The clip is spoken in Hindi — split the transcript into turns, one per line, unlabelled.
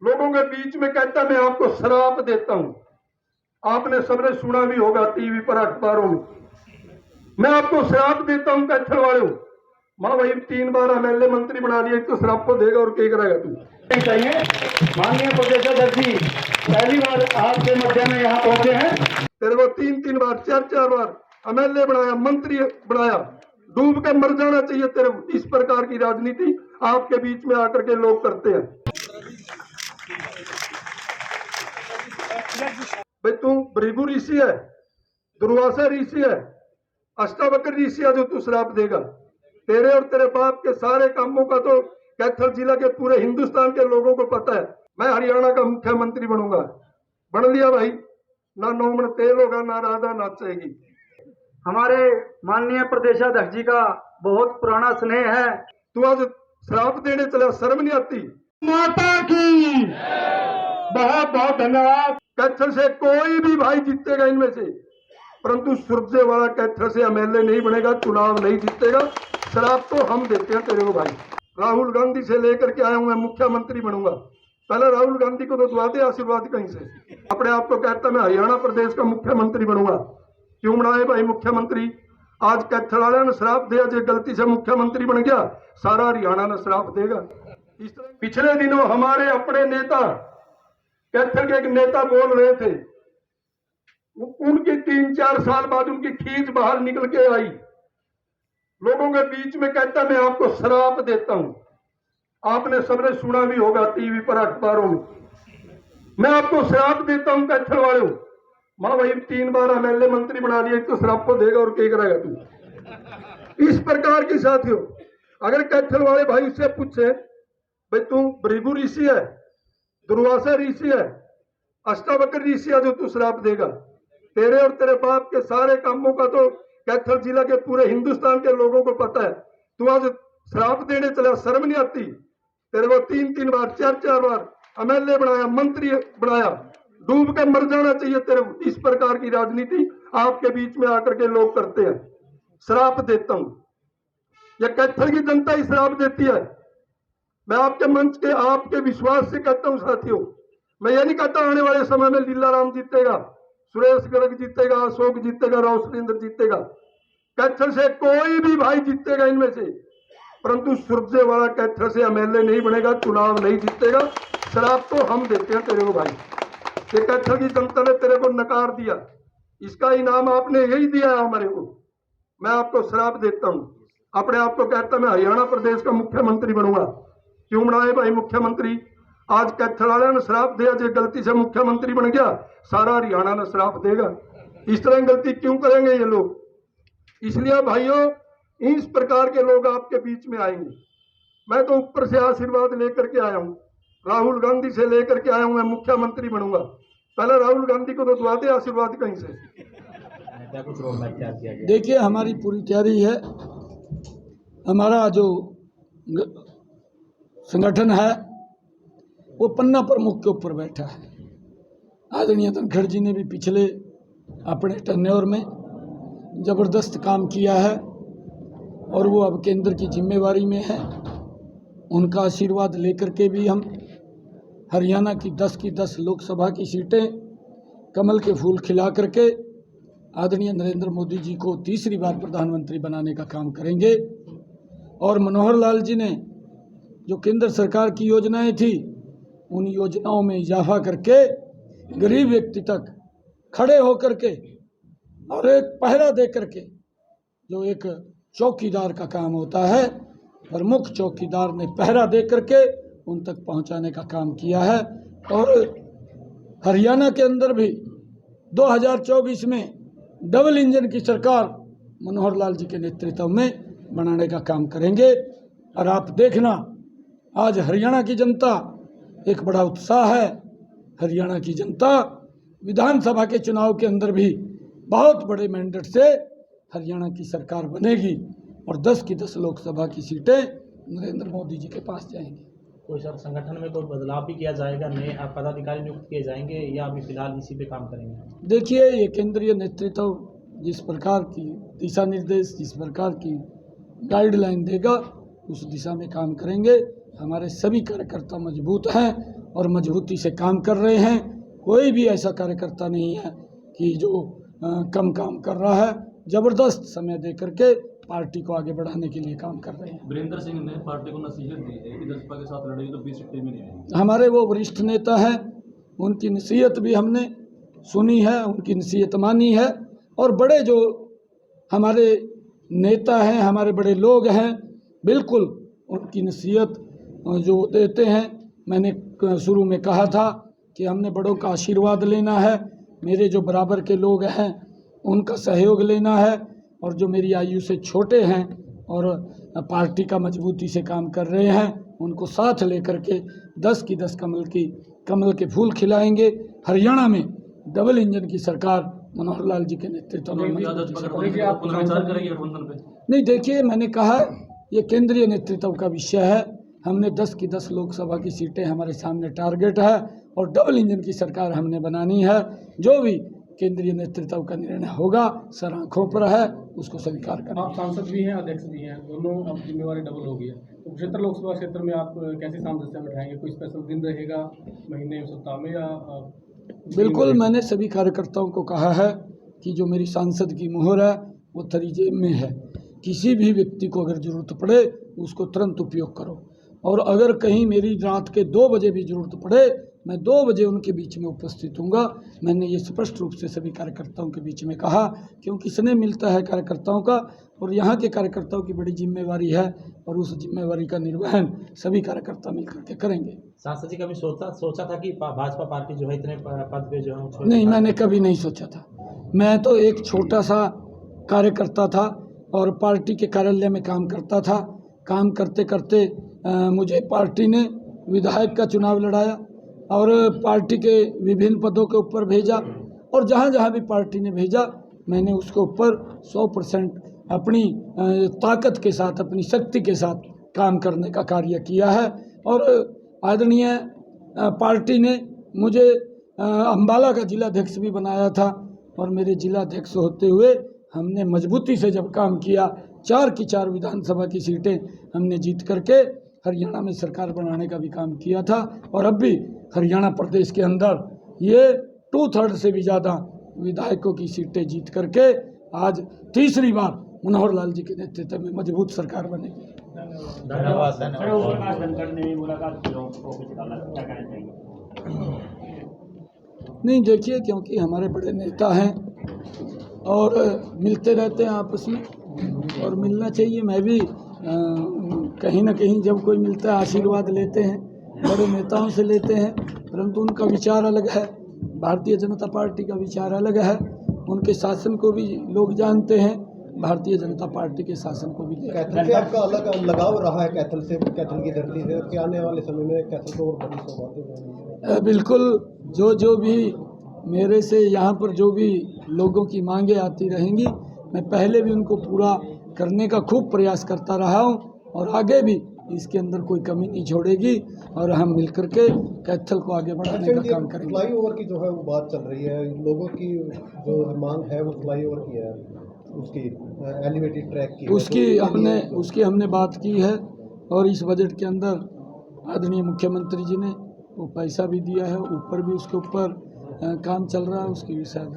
लोगों के बीच में कहता मैं आपको श्राप देता हूं। आपने सबने सुना भी होगा टीवी पर, अखबारों में। मैं आपको श्राप देता हूं कैथल वालों। माँ भाई 3 बार एमएलए मंत्री बना दिया, तो श्राप को देगा और क्या करेगा तू।
चाहिए माननीय प्रदेशाध्यक्ष जी, पहली बार आपके मध्य में यहाँ पहुंचे हैं।
तेरे को 3 बार 4 बार एमएलए बनाया, मंत्री बनाया, डूब के मर जाना चाहिए तेरे। इस प्रकार की राजनीति आपके बीच में आकर के लोग करते हैं। भाई तू भृगु ऋषि है, दुर्वासा ऋषि है, अष्टावक्र ऋषि है जो तू श्राप देगा। तेरे और तेरे बाप के सारे कामों का तो कैथल जिला के पूरे हिंदुस्तान के लोगों को पता है। मैं हरियाणा का मुख्यमंत्री बनूंगा। बन लिया भाई, ना नौमन तेल होगा, ना राधा नाचेगी।
हमारे माननीय प्रदेशाध्यक्ष जी का बहुत पुराना स्नेह है।
तू आज श्राप देने चला, शर्म नहीं आती?
माता की बहुत बहुत धन्यवाद।
कैथल से कोई भी भाई जीतेगा इनमें से, परंतु सुरजेवाला कैथल से एमएलए नहीं बनेगा, चुनाव नहीं जीतेगा। श्राप तो हम देते हैं तेरे को भाई। राहुल गांधी से लेकर के आया हूं, मैं मुख्यमंत्री बनूंगा। पहले राहुल गांधी को तो दुआ दे आशीर्वाद कहीं से। अपने आप को कहता मैं हरियाणा प्रदेश का मुख्यमंत्री बनूंगा। क्यों बनाए भाई मुख्यमंत्री? आज कैथल वाले ने श्राप दिया, जो गलती से मुख्यमंत्री बन गया, सारा हरियाणा ने श्राप देगा। इस तरह पिछले दिनों हमारे अपने नेता, कैथल के एक नेता बोल रहे थे, उनकी 3-4 साल बाद उनकी खींच बाहर निकल के आई। लोगों के बीच में कहता मैं आपको श्राप देता हूं। आपने सबने सुना भी होगा टीवी पर, अखबारों में। मैं आपको श्राप देता हूं कैथल वालों। माँ भाई 3 बार एमएलए मंत्री बना दिया, तो श्राप को देगा और क्या करेगा तू। इस प्रकार की साथियों, अगर कैथल वाले भाई उससे पूछे भाई तू भृगु ऋषि है, दुर्वासा ऋषि है, अष्टावक्र ऋषि है जो तू श्राप देगा। तेरे और तेरे बाप के सारे कामों का तो कैथल जिला के पूरे हिंदुस्तान के लोगों को पता है। तू आज श्राप देने चला, शर्म नहीं आती? तेरे को 3 बार 4 बार एमएलए बनाया, मंत्री बनाया, डूब के मर जाना चाहिए तेरे। इस प्रकार की राजनीति आपके बीच में आकर के लोग करते हैं। श्राप देता हूं, यह कैथल की जनता ही श्राप देती है। मैं आपके मंच के, आपके विश्वास से कहता हूं साथियों, मैं ये नहीं कहता आने वाले समय में लीलाराम जीतेगा, सुरेश गर्ग जीतेगा, अशोक जीतेगा, राव सुरेंद्र जीतेगा। कैथल से कोई भी भाई जीतेगा इनमें से, परंतु सुरजेवाला कैथल से एमएलए नहीं बनेगा, चुनाव नहीं जीतेगा। श्राप तो हम देते हैं तेरे को भाई। ये कैथल की जनता ने तेरे को नकार दिया, इसका इनाम आपने यही दिया है हमारे को। मैं आपको श्राप देता हूं। अपने आप को कहता मैं हरियाणा प्रदेश का मुख्यमंत्री बनूंगा। क्यों बनाए भाई मुख्यमंत्री? आज कैथल वाले ने श्राप दिया, जो गलती से मुख्यमंत्री बन गया, सारा हरियाणा ने श्राप देगा। इस तरह गलती क्यों करेंगे ये लोग? इसलिए भाइयों, इस प्रकार के लोग आपके बीच में आएंगे। मैं तो ऊपर से आशीर्वाद लेकर के आया हूं, राहुल गांधी से लेकर के आया हूं, मैं मुख्यमंत्री बनूंगा। पहले राहुल गांधी को तो दुआ दे आशीर्वाद कहीं से।
देखिए, हमारी पूरी तैयारी है। हमारा जो संगठन है वो पन्ना प्रमुख के ऊपर बैठा है। आदरणीय धनखड़ जी ने भी पिछले अपने टर्नओवर में ज़बरदस्त काम किया है और वो अब केंद्र की जिम्मेवारी में है। उनका आशीर्वाद लेकर के भी हम हरियाणा की 10 की 10 लोकसभा की सीटें कमल के फूल खिला करके आदरणीय नरेंद्र मोदी जी को तीसरी बार प्रधानमंत्री बनाने का काम करेंगे। और मनोहर लाल जी ने जो केंद्र सरकार की योजनाएं थी, उन योजनाओं में इजाफा करके गरीब व्यक्ति तक खड़े होकर के और एक पहरा दे करके, जो एक चौकीदार का काम होता है, प्रमुख चौकीदार ने पहरा दे करके उन तक पहुंचाने का काम किया है। और हरियाणा के अंदर भी 2024 में डबल इंजन की सरकार मनोहर लाल जी के नेतृत्व में बनाने का काम करेंगे। और आप देखना, आज हरियाणा की जनता एक बड़ा उत्साह है। हरियाणा की जनता विधानसभा के चुनाव के अंदर भी बहुत बड़े मैंडेट से हरियाणा की सरकार बनेगी और 10 की 10 लोकसभा की सीटें नरेंद्र मोदी जी के पास जाएंगी।
कोई सर संगठन में कोई बदलाव भी किया जाएगा, नए पदाधिकारी नियुक्त किए जाएंगे या अभी फिलहाल इसी पे काम करेंगे?
देखिए, ये केंद्रीय नेतृत्व जिस प्रकार की दिशा निर्देश, जिस प्रकार की गाइडलाइन देगा, उस दिशा में काम करेंगे। हमारे सभी कार्यकर्ता मजबूत हैं और मजबूती से काम कर रहे हैं। कोई भी ऐसा कार्यकर्ता नहीं है कि जो कम काम कर रहा है। ज़बरदस्त समय दे करके पार्टी को आगे बढ़ाने के लिए काम कर रहे हैं।
वीरेंद्र सिंह ने पार्टी को नसीहत दी है कि बसपा के साथ लड़ेगी तो 20 सीटें में नहीं आएंगी।
हमारे वो वरिष्ठ नेता हैं, उनकी नसीहत भी हमने सुनी है, उनकी नसीहत मानी है। और बड़े जो हमारे नेता हैं, हमारे बड़े लोग हैं, बिल्कुल उनकी नसीहत जो देते हैं। मैंने शुरू में कहा था कि हमने बड़ों का आशीर्वाद लेना है, मेरे जो बराबर के लोग हैं उनका सहयोग लेना है, और जो मेरी आयु से छोटे हैं और पार्टी का मजबूती से काम कर रहे हैं उनको साथ लेकर के 10 की 10 कमल के फूल खिलाएंगे। हरियाणा में डबल इंजन की सरकार मनोहर लाल जी के नेतृत्व में
पुनर्विचार करेगी गठबंधन पे?
नहीं, देखिए मैंने कहा ये केंद्रीय नेतृत्व का विषय है। हमने 10 की 10 लोकसभा की सीटें हमारे सामने टारगेट है और डबल इंजन की सरकार हमने बनानी है। जो भी केंद्रीय नेतृत्व का निर्णय होगा सर आंखों पर है, उसको स्वीकार करें।
आप सांसद भी हैं, अध्यक्ष भी हैं, दोनों अब जिम्मेवारी डबल हो गई है। तो क्षेत्र लोकसभा क्षेत्र में आप कैसे सामंजस्य बिठाएंगे? कोई स्पेशल दिन रहेगा महीने सप्ताह में या
बिल्कुल, मैंने सभी कार्यकर्ताओं को कहा है कि जो मेरी सांसद की मोहर है वो थरी जेब में है। किसी भी व्यक्ति को अगर ज़रूरत पड़े उसको तुरंत उपयोग करो, और अगर कहीं मेरी रात के 2 बजे भी ज़रूरत पड़े मैं 2 बजे उनके बीच में उपस्थित हूँगा। मैंने ये स्पष्ट रूप से सभी कार्यकर्ताओं के बीच में कहा, क्योंकि स्नेह मिलता है कार्यकर्ताओं का, और यहाँ के कार्यकर्ताओं की बड़ी जिम्मेवारी है और उस जिम्मेवारी का निर्वहन सभी कार्यकर्ता मिलकर के करेंगे।
सांसद जी कभी सोचा था कि भाजपा पार्टी जो है इतने पद पे जो है
नहीं, मैंने कभी नहीं सोचा था। मैं तो एक छोटा सा कार्यकर्ता था और पार्टी के कार्यालय में काम करता था। काम करते करते मुझे पार्टी ने विधायक का चुनाव लड़ाया और पार्टी के विभिन्न पदों के ऊपर भेजा, और जहाँ जहाँ भी पार्टी ने भेजा मैंने उसके ऊपर 100% अपनी ताकत के साथ, अपनी शक्ति के साथ काम करने का कार्य किया है। और आदरणीय पार्टी ने मुझे अम्बाला का जिलाध्यक्ष भी बनाया था, और मेरे जिलाध्यक्ष होते हुए हमने मजबूती से जब काम किया, 4 की 4 विधानसभा की सीटें हमने जीत करके हरियाणा में सरकार बनाने का भी काम किया था। और अब भी हरियाणा प्रदेश के अंदर ये 2/3 से भी ज़्यादा विधायकों की सीटें जीत करके आज तीसरी बार मनोहर लाल जी के नेतृत्व में मजबूत सरकार बनेगी। नहीं, देखिए, क्योंकि हमारे बड़े नेता हैं और मिलते रहते हैं आपस में, और मिलना चाहिए। मैं भी कहीं ना कहीं जब कोई मिलता है आशीर्वाद लेते हैं, बड़े नेताओं से लेते हैं, परंतु उनका विचार अलग है, भारतीय जनता पार्टी का विचार अलग है। उनके शासन को भी लोग जानते हैं, भारतीय जनता पार्टी के शासन को भी देखते हैं।
कैथल से आपका अलग लगाव रहा है, कैथल से, कैथल की धरती से, कि आने वाले समय में कैथल को और बड़ी सौगातें?
बिल्कुल, जो भी मेरे से यहाँ पर जो भी लोगों की मांगें आती रहेंगी, मैं पहले भी उनको पूरा करने का खूब प्रयास करता रहा हूँ, और आगे भी इसके अंदर कोई कमी नहीं छोड़ेगी, और हम मिलकर के कैथल को आगे बढ़ाने का काम करेंगे।
फ्लाईओवर की जो है वो बात चल रही है, लोगों की जो मांग है वो फ्लाईओवर की है, उसकी एलिवेटेड ट्रैक की,
उसकी हमने बात की है, और इस बजट के अंदर आदरणीय मुख्यमंत्री जी ने वो पैसा भी दिया है, ऊपर भी उसके ऊपर काम चल रहा है, उसकी भी शायद